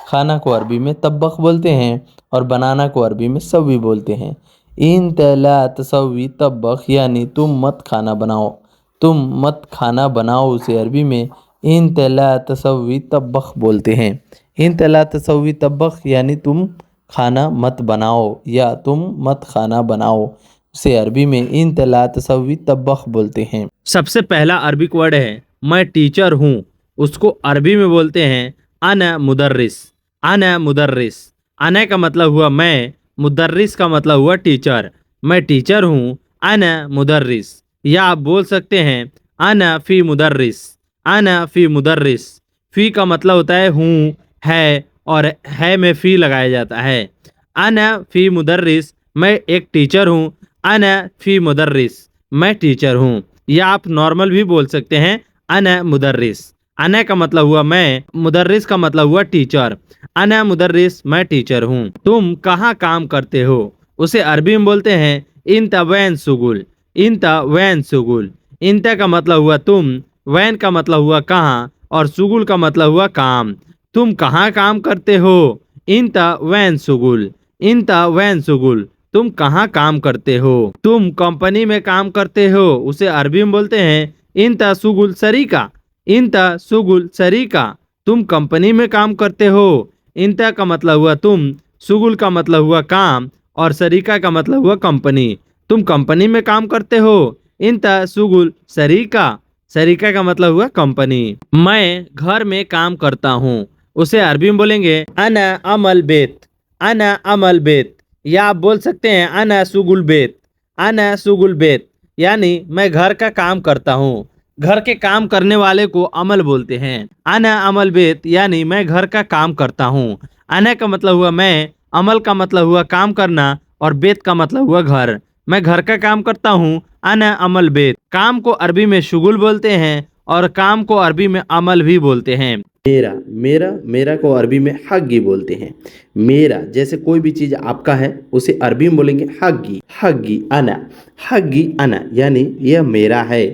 खाना को अरबी में तब्बख बोलते हैं, और बनाना को अरबी में सवी बोलते हैं। इंत ला तसवी तब्बख यानी तुम मत खाना बनाओ। तुम मत खाना बनाओ उसे अरबी में इंत ला तसवी तब्बख बोलते हैं। इंत ला तसवी तब्बख यानी तुम खाना मत बनाओ, या तुम मत खाना बनाओ, उसे अरबी में इंत ला तसवी तब्बख बोलते हैं। सबसे पहला अरबिक वर्ड है मैं टीचर हूँ, उसको अरबी में बोलते हैं अना मुदर्रिस, अना मुदर्रिस। अना का मतलब हुआ मैं, मुदर्रिस का मतलब हुआ टीचर। मैं टीचर हूँ, अना मुदर्रिस। या आप बोल सकते हैं अना फी मुदर्रिस, अना फी मुदर्रिस। फी का मतलब होता है हूँ, है, और है में फी लगाया जाता है। अना फी मुदर्रिस, मैं एक टीचर हूँ, अना फी मुदर्रिस, मैं टीचर हूँ। या आप नॉर्मल भी बोल सकते हैं अना मुदर्रिस। अना का मतलब हुआ मैं, मुदर्रिस का मतलब हुआ टीचर। अना मुदर्रिस, मैं टीचर हूँ। तुम कहाँ काम करते हो, उसे अरबी में बोलते हैं इंत वैन सुगुल, इंत वैन सुगुल। इंत का मतलब हुआ तुम, वैन का मतलब हुआ कहाँ, और सुगुल का मतलब हुआ काम। तुम कहाँ काम करते हो, इंत वैन सुगुल, इंत वैन सुगुल, तुम कहाँ काम करते हो। तुम कंपनी में काम करते हो, उसे अरबी में बोलते हैं इंत सुगुल सरीका, इंत सुगुल सरीका। तुम कंपनी में काम करते हो। इंत का मतलब हुआ तुम, सुगुल का मतलब हुआ काम, और सरीका का मतलब हुआ कंपनी। तुम कंपनी में काम करते हो, इंत सुगुल सरीका, सरीका का मतलब हुआ कंपनी। मैं घर में काम करता हूँ, उसे अरबी में बोलेंगे अना अमल बेत, अना अमल बेत। या आप बोल सकते हैं अना सुगुल बेत, अना शुगुल बेत यानी मैं घर का काम करता हूँ। घर के काम करने वाले को अमल बोलते हैं। अना अमल बेत यानी मैं घर का काम करता हूँ। अना का मतलब हुआ मैं, अमल का मतलब हुआ काम करना और बेत का मतलब हुआ घर। मैं घर का काम करता हूँ, अना अमल बेत। काम को अरबी में शुगुल बोलते हैं और काम को अरबी में अमल भी बोलते हैं। मेरा मेरा मेरा को अरबी में हग्गी बोलते हैं। मेरा जैसे कोई भी चीज़ आपका है उसे अरबी में बोलेंगे हग्गी। हग्गी अना यानी यह मेरा है।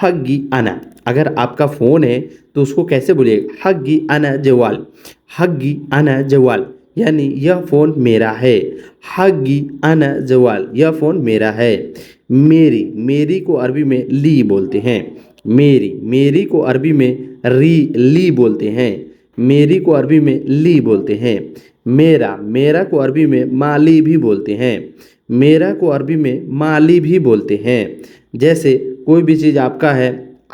हग्गी अना। अगर आपका फ़ोन है तो उसको कैसे बोलिएगा? हग्गी अना जवाल। हग्गी अना जवाल यानी यह फ़ोन मेरा है। हग्गी अना जवाल यह फ़ोन मेरा है। मेरी मेरी को अरबी में ली बोलते हैं। मेरी मेरी को अरबी में ली बोलते हैं। मेरी को अरबी में ली बोलते हैं। मेरा मेरा को अरबी में माली भी बोलते हैं। मेरा को अरबी में माली भी बोलते हैं। जैसे कोई भी चीज़ आपका है,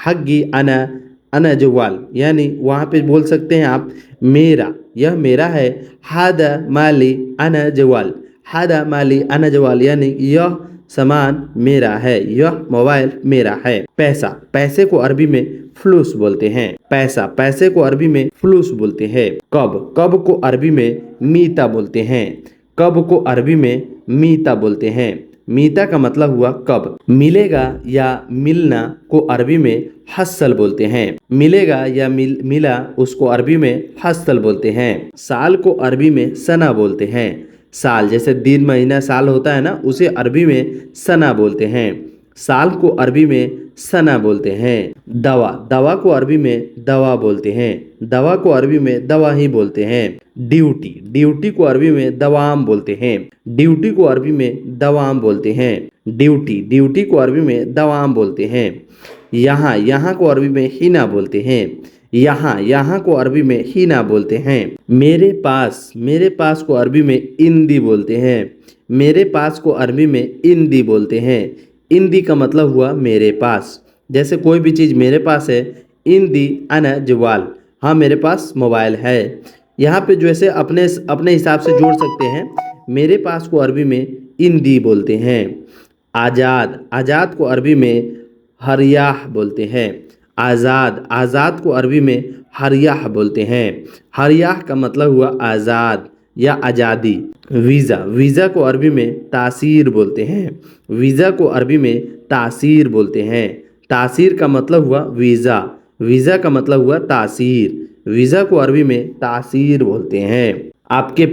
हग्गी अना जवाल यानी वहाँ पे बोल सकते हैं आप मेरा, यह मेरा है। हादा माली अना जवाल। हादा माली अना जवाल यानी यह सामान मेरा है, यह मोबाइल मेरा है। पैसा पैसे को अरबी में फ्लूस बोलते हैं। पैसा पैसे को अरबी में फ्लूस बोलते हैं। कब कब को अरबी में मीता बोलते हैं। कब को अरबी में मीता बोलते हैं। मीता का मतलब हुआ कब। मिलेगा या मिलना को अरबी में हस्सल बोलते हैं। मिलेगा या मिला उसको अरबी में हस्सल बोलते हैं। साल को अरबी में सना बोलते हैं। साल जैसे दिन महीना साल होता है ना, उसे अरबी में सना बोलते हैं। साल को अरबी में सना बोलते हैं। दवा दवा को अरबी में दवा बोलते हैं। दवा को अरबी में दवा ही बोलते हैं। ड्यूटी ड्यूटी को अरबी में दवाम बोलते हैं। ड्यूटी को अरबी में दवाम बोलते हैं। ड्यूटी ड्यूटी को अरबी में दवाम बोलते हैं। यहाँ यहाँ को अरबी में हिना बोलते हैं। यहाँ यहाँ को अरबी में हीना बोलते हैं। मेरे पास को अरबी में इंदी बोलते हैं। मेरे पास को अरबी में इंदी बोलते हैं। इंदी का मतलब हुआ मेरे पास। जैसे कोई भी चीज़ मेरे पास है, इंदी अना जवाल, हाँ मेरे पास मोबाइल है। यहाँ पे जैसे अपने अपने हिसाब से जोड़ सकते हैं। मेरे पास को अरबी में इंदी बोलते हैं। आज़ाद आज़ाद को अरबी में हरियाह बोलते हैं। आज़ाद आज़ाद को अरबी में हरियाह बोलते हैं। हरियाह का मतलब हुआ आज़ाद या आज़ादी। वीज़ा वीज़ा को अरबी में तासीर बोलते हैं। वीज़ा को अरबी में तासीर बोलते हैं। तासीर का मतलब हुआ वीज़ा। वीज़ा का मतलब हुआ तासीर। वीज़ा को अरबी में तासीर बोलते हैं। आपके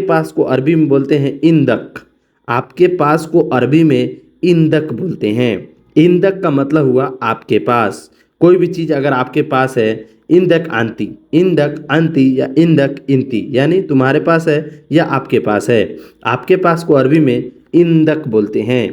पास को अरबी में बोलते हैं इंदक। आपके पास को अरबी में इंदक बोलते हैं। इंदक का मतलब हुआ आपके पास। कोई भी चीज़ अगर आपके पास है, इंदक अंती या इंदक इंती यानी तुम्हारे पास है या आपके पास है। आपके पास को अरबी में इंदक बोलते हैं।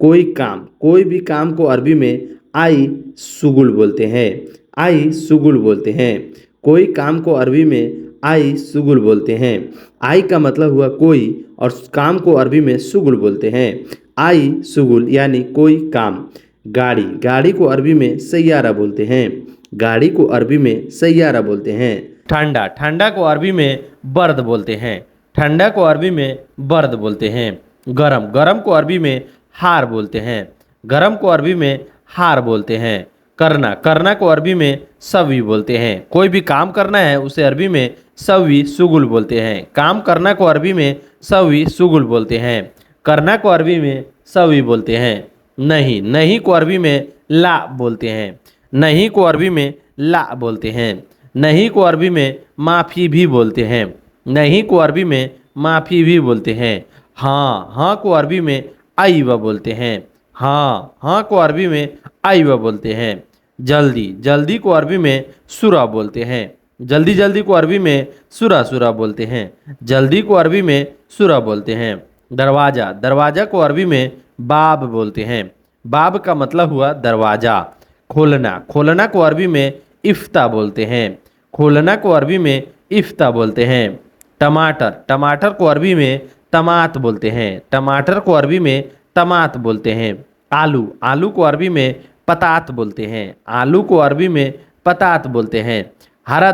कोई भी काम को अरबी में आई सुगुल बोलते हैं। आई सुगुल बोलते हैं। कोई काम को अरबी में आई सुगुल बोलते हैं। आई का मतलब हुआ कोई और काम को अरबी में सुगुल बोलते हैं। आई सुगुल यानी कोई काम। गाड़ी को अरबी में सैयारा बोलते हैं। गाड़ी को अरबी में सैयारा बोलते हैं। ठंडा को अरबी में बर्द बोलते हैं। ठंडा को अरबी में बर्द बोलते हैं। गरम को अरबी में हार बोलते हैं। गरम को अरबी में हार बोलते हैं। करना को अरबी में सवी बोलते हैं। कोई भी काम करना है उसे अरबी में सवी सुगुल बोलते हैं। काम करना को अरबी में सवी सुगुल बोलते हैं। करना को अरबी में सवी बोलते हैं। नहीं को अरबी में ला बोलते हैं। नहीं को अरबी में ला बोलते हैं। नहीं को अरबी में माफ़ी भी बोलते हैं। नहीं को अरबी में माफ़ी भी बोलते हैं। हाँ को अरबी में आईवा बोलते हैं। हाँ को अरबी में आईवा बोलते हैं। जल्दी को अरबी में सुरा बोलते हैं। जल्दी को अरबी में सुरा बोलते हैं। जल्दी को अरबी में सुरा बोलते हैं। दरवाज़ा को अरबी में बाब बोलते हैं। बाब का मतलब हुआ दरवाज़ा। खोलना को अरबी में इफ्ता बोलते हैं। खोलना को अरबी में इफ्ता बोलते हैं। टमाटर को अरबी में तमात बोलते हैं। टमाटर को अरबी में तमात बोलते हैं। आलू को अरबी में पतात बोलते हैं। आलू को अरबी में पतात बोलते हैं। हरा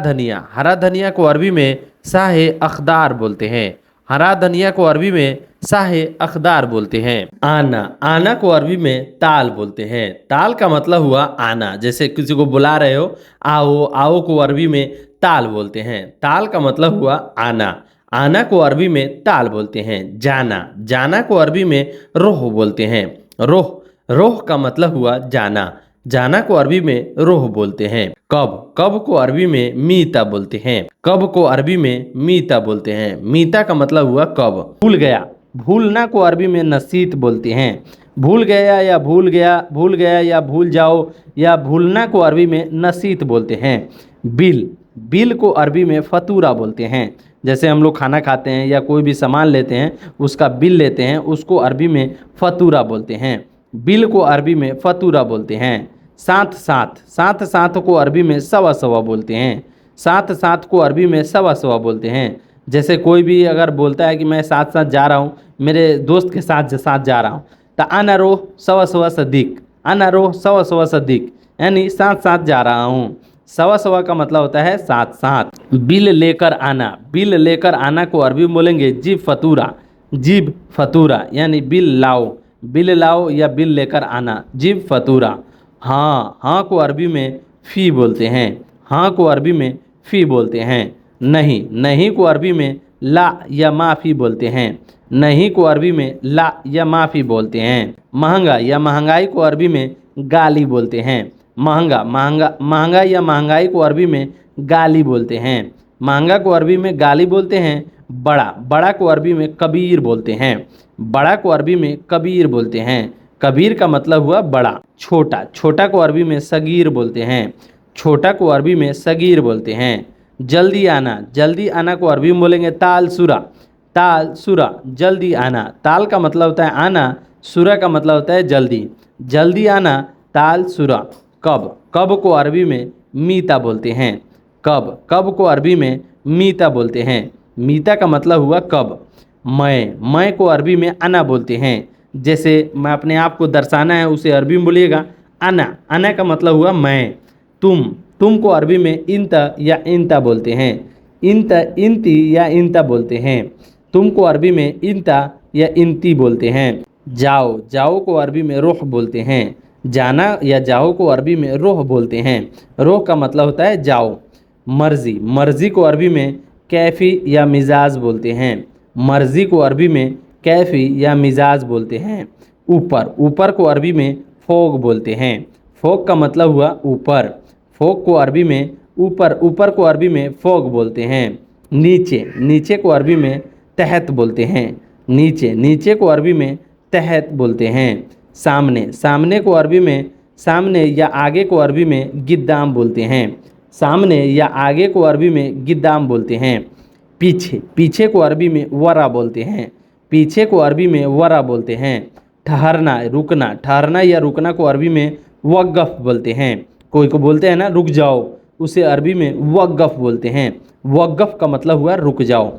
धनिया को अरबी में शाहे अखदार बोलते हैं। हरा धनिया को अरबी में शाहे अखदार बोलते हैं। आना, आना को अरबी में ताल बोलते हैं। ताल का मतलब हुआ आना, जैसे किसी को बुला रहे हो आओ, आओ को अरबी में ताल बोलते हैं। ताल का मतलब हुआ आना, आना को अरबी में ताल बोलते हैं। जाना, जाना को अरबी में रोह बोलते हैं। रोह, रोह का मतलब हुआ जाना, जाना को अरबी में रोह बोलते हैं। कब, कब को अरबी में मीता बोलते हैं। कब को अरबी में मीता बोलते हैं। मीता का मतलब हुआ कब। भूल गया, भूलना को अरबी में नसीत बोलते हैं। भूल गया या भूल गया, भूल गया या भूल जाओ या भूलना को अरबी में नसीत बोलते हैं। बिल, बिल को अरबी में फतूरा बोलते हैं। जैसे हम लोग खाना खाते हैं या कोई भी सामान लेते हैं, उसका बिल लेते हैं, उसको अरबी में फतूरा बोलते हैं। बिल को अरबी में फतूरा बोलते हैं। साथ साथ, साथ साथ को अरबी में सवा सवा बोलते हैं। साथ साथ को अरबी में सवा सवा बोलते हैं। जैसे कोई भी अगर बोलता है कि मैं साथ साथ जा रहा हूँ, मेरे दोस्त के साथ साथ जा रहा हूँ, तो अना रोह सवा सवा सदीक, अना रोह सवा सवा सदीक, यानी साथ साथ जा रहा हूँ। सवा सवा का मतलब होता है साथ साथ। बिल लेकर आना, बिल लेकर आना को अरबी में बोलेंगे जीब फतूरा, जीब फतूरा, यानी बिल लाओ, बिल लाओ या बिल लेकर आना, जीब फतूरा। हाँ, हाँ को अरबी में फ़ी बोलते हैं। हाँ को अरबी में फ़ी बोलते हैं। नहीं, नहीं को अरबी में ला या माफ़ी बोलते हैं। नहीं को अरबी में ला या माफ़ी बोलते हैं। महंगा या महंगाई को अरबी में गाली बोलते हैं। महंगा, महंगा, महंगा या महंगाई को अरबी में गाली बोलते हैं। महंगा को अरबी में गाली बोलते हैं। बड़ा, बड़ा को अरबी में कबीर बोलते हैं। बड़ा को अरबी में कबीर बोलते हैं। कबीर का मतलब हुआ बड़ा। छोटा, छोटा को अरबी में सगीर बोलते हैं। छोटा को अरबी में सगीर बोलते हैं। जल्दी आना, जल्दी आना को अरबी में बोलेंगे ताल सुरा, ताल सुरा, जल्दी आना। ताल का मतलब होता है आना, सुरा का मतलब होता है जल्दी। जल्दी आना, ताल सुरा। कब, कब को अरबी में मीता बोलते हैं। कब, कब को अरबी में मीता बोलते हैं। मीता का मतलब हुआ कब। मैं को अरबी में अना बोलते हैं। जैसे मैं अपने आप को दर्शाना है, उसे अरबी में बोलिएगा अना, अना का मतलब हुआ मैं। तुम को अरबी में इंता या इंता बोलते हैं। इंता, इंती या इंता बोलते हैं। तुम को अरबी में इंता या इंती बोलते हैं। जाओ, जाओ को अरबी में रोह बोलते हैं। जाना या जाओ को अरबी में रोह बोलते हैं। रोह का मतलब होता है जाओ। मर्जी, मर्जी को अरबी में कैफ़ी या मिजाज बोलते हैं। मर्जी को अरबी में कैफ़ी या मिजाज बोलते हैं। ऊपर, ऊपर को अरबी में फोग बोलते हैं। फोग का मतलब हुआ ऊपर। फोग को अरबी में ऊपर, ऊपर को अरबी में फोग बोलते हैं। नीचे, नीचे को अरबी में तहत बोलते हैं। नीचे, नीचे को अरबी में तहत बोलते हैं। सामने, सामने को अरबी में सामने या आगे को अरबी में गिद्दाम बोलते हैं। सामने या आगे को अरबी में गिद्दाम बोलते हैं। पीछे, पीछे को अरबी में वरा बोलते हैं। पीछे को अरबी में वरा बोलते हैं। ठहरना, रुकना, ठहरना या रुकना को अरबी में वक़्फ़ बोलते हैं। कोई को बोलते हैं ना रुक जाओ, उसे अरबी में वक़्फ़ बोलते हैं। वक़्फ़ का मतलब हुआ रुक जाओ।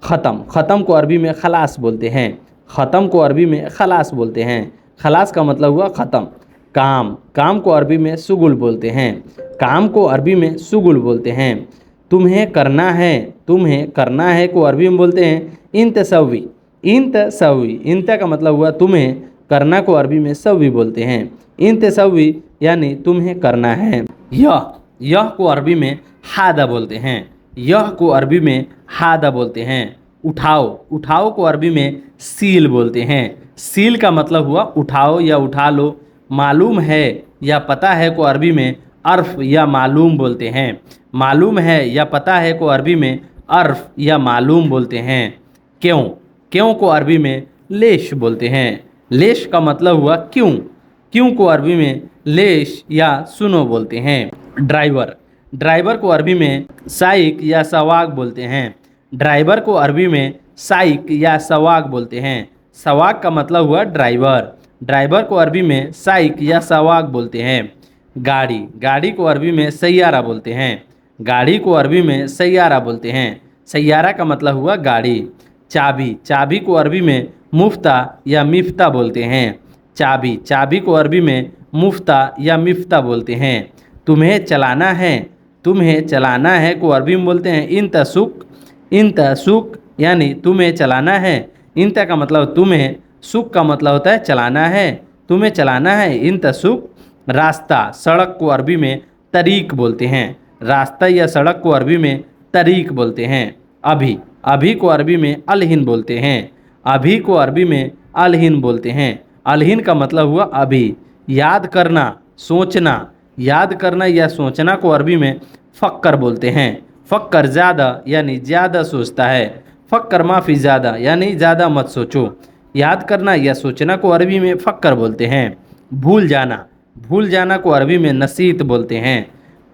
ख़त्म, ख़त्म को अरबी में खलास बोलते हैं। ख़त्म को अरबी में खलास बोलते हैं। खलास का मतलब हुआ ख़त्म। काम, काम को अरबी में शुगुल बोलते हैं। काम को अरबी में शुगुल बोलते हैं। तुम्हें करना है, तुम्हें करना है को अरबी में बोलते हैं इंतसवी, इंतसवी। इंत का मतलब हुआ तुम्हें, करना को अरबी में सवी बोलते हैं। इंतसवी यानी तुम्हें करना है। यह को अरबी में हादा बोलते हैं। यह को अरबी में हादा बोलते हैं। उठाओ, उठाओ को अरबी में सील बोलते हैं। सील का मतलब हुआ उठाओ या उठा लो। मालूम है या पता है को अरबी में अर्फ या मालूम बोलते हैं। मालूम है या पता है को अरबी में अर्फ या मालूम बोलते हैं। क्यों, क्यों को अरबी में लेश बोलते हैं। लेश का मतलब हुआ क्यों। क्यों को अरबी में लेश या सुनो बोलते हैं। ड्राइवर, ड्राइवर को अरबी में साइक या सवाक बोलते हैं। ड्राइवर को अरबी में साइक या सवाक बोलते हैं। सवाक का मतलब हुआ ड्राइवर। ड्राइवर को अरबी में साइक या सवाक बोलते हैं। गाड़ी, गाड़ी को अरबी में सैयारा बोलते हैं। गाड़ी को अरबी में सैयारा बोलते हैं। सैयारा का मतलब हुआ गाड़ी। चाबी, चाबी को अरबी में मुफ्ता या मिफ्ता बोलते हैं। चाबी, चाबी को अरबी में मुफ्ता या मिफ्ता बोलते हैं। तुम्हें चलाना है, तुम्हें चलाना है को अरबी में बोलते हैं इंतसुक, इंतसुक यानी तुम्हें चलाना है। इंत का मतलब तुम्हें, सुख का मतलब होता है चलाना है, तुम्हें चलाना है। इंत सुख। रास्ता, सड़क को अरबी में तरीक बोलते हैं। रास्ता या सड़क को अरबी में तरीक बोलते हैं। अभी, अभी को अरबी में अलहिन बोलते हैं। अभी को अरबी में अलहिन बोलते हैं। अलहिन का मतलब हुआ अभी। याद करना, सोचना, याद करना या सोचना को अरबी में फ़क्कर बोलते हैं। फ़क्कर ज़्यादा यानी ज़्यादा सोचता है। फ़क्कर माफ़ी ज़्यादा यानी ज़्यादा मत सोचो। याद करना या सोचना को अरबी में फ़क्कर बोलते हैं। भूल जाना, भूल जाना को अरबी में नसीत बोलते हैं।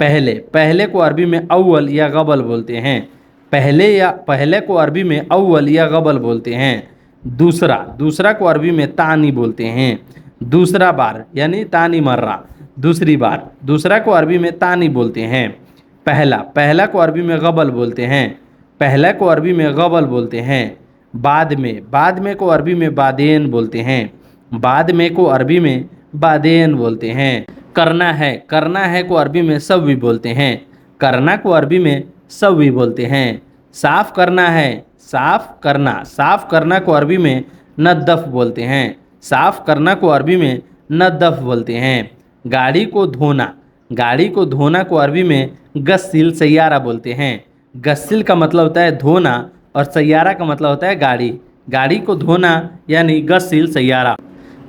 पहले, पहले को अरबी में अव्वल या गबल बोलते हैं। पहले को अरबी में अव्वल या गबल बोलते हैं। दूसरा, दूसरा को अरबी में तानी बोलते हैं। दूसरा बार यानी तानी मर्रा, दूसरी बार। दूसरा को अरबी में तानी बोलते हैं। पहला, पहला को अरबी में गबल बोलते हैं। पहला को अरबी में गबल बोलते हैं। बाद में, बाद में को अरबी में बादेन बोलते हैं। बाद में को अरबी में बादेन बोलते हैं। करना है, करना है को अरबी में सव्वी बोलते हैं। करना को अरबी में सव्वी बोलते हैं। साफ़ करना है, साफ़ करना, साफ़ करना को अरबी में नद्दफ़ बोलते हैं। साफ़ करना को अरबी में नद्दफ़ बोलते हैं। गाड़ी को धोना, गाड़ी को धोना को अरबी में गस्सिल सैयारा बोलते हैं। गस्सिल का मतलब होता है धोना और सैयारा का मतलब होता है गाड़ी। गाड़ी को धोना यानी गस्सिल सैयारा।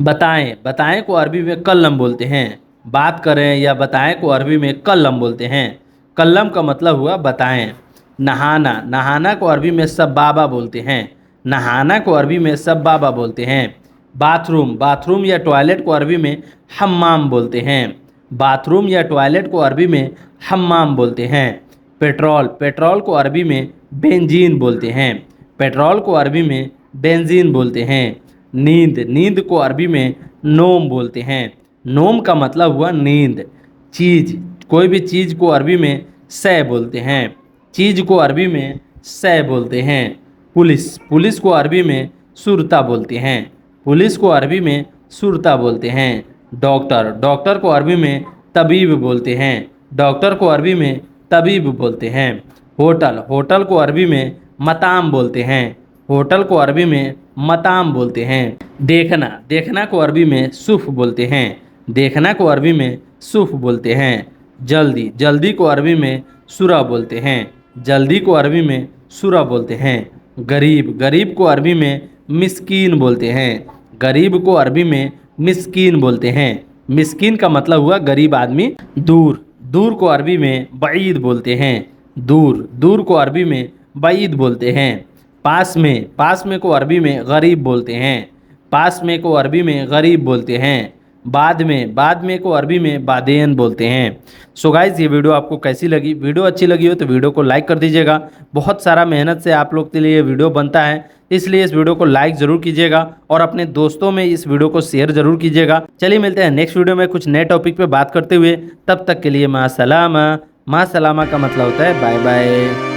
बताएं, बताएं को अरबी में कल्लम बोलते हैं। बात करें या बताएं को अरबी में कल्लम बोलते हैं। कल्लम का मतलब हुआ बताएं। नहाना, नहाना को अरबी में सब्बाबा बोलते हैं। नहाना को अरबी में सब्बाबा बोलते हैं। बाथरूम, बाथरूम या टॉयलेट को अरबी में हम्माम बोलते हैं। बाथरूम या टॉयलेट को अरबी में हम्माम बोलते हैं। पेट्रोल, पेट्रोल को अरबी में बेंजीन बोलते हैं। पेट्रोल को अरबी में बेंजीन बोलते हैं। नींद, नींद को अरबी में नोम बोलते हैं। नोम का मतलब हुआ नींद। चीज़, कोई भी चीज़ को अरबी में सै बोलते हैं। चीज़ को अरबी में सै बोलते हैं। पुलिस, पुलिस को अरबी में सुरता बोलते हैं। पुलिस को अरबी में सुरता बोलते हैं। डॉक्टर, डॉक्टर को अरबी में तबीब बोलते हैं। डॉक्टर को अरबी में तबीब बोलते हैं। होटल, होटल को अरबी में मताम बोलते हैं। होटल को अरबी में मताम बोलते हैं। देखना, देखना को अरबी में सुफ बोलते हैं। देखना को अरबी में सुफ बोलते हैं। जल्दी, जल्दी को अरबी में सुरा बोलते हैं। जल्दी को अरबी में सुरा बोलते हैं। गरीब, गरीब को अरबी में मिस्कीन बोलते हैं। गरीब को अरबी में मिस्कीन बोलते हैं। मिस्कीन का मतलब हुआ गरीब आदमी। दूर, दूर को अरबी में बईद बोलते हैं। दूर, दूर को अरबी में बईद बोलते हैं। पास में, पास में को अरबी में गरीब बोलते हैं। पास में को अरबी में गरीब बोलते हैं। बाद में, बाद में को अरबी में बादेन बोलते हैं। सो गाइज़, ये वीडियो आपको कैसी लगी? वीडियो अच्छी लगी हो तो वीडियो को लाइक कर दीजिएगा। बहुत सारा मेहनत से आप लोग के लिए ये वीडियो बनता है, इसलिए इस वीडियो को लाइक ज़रूर कीजिएगा और अपने दोस्तों में इस वीडियो को शेयर ज़रूर कीजिएगा। चलिए मिलते हैं नेक्स्ट वीडियो में कुछ नए टॉपिक पे बात करते हुए। तब तक के लिए माँ सलामा। माँ सलामा का मतलब होता है बाय बाय।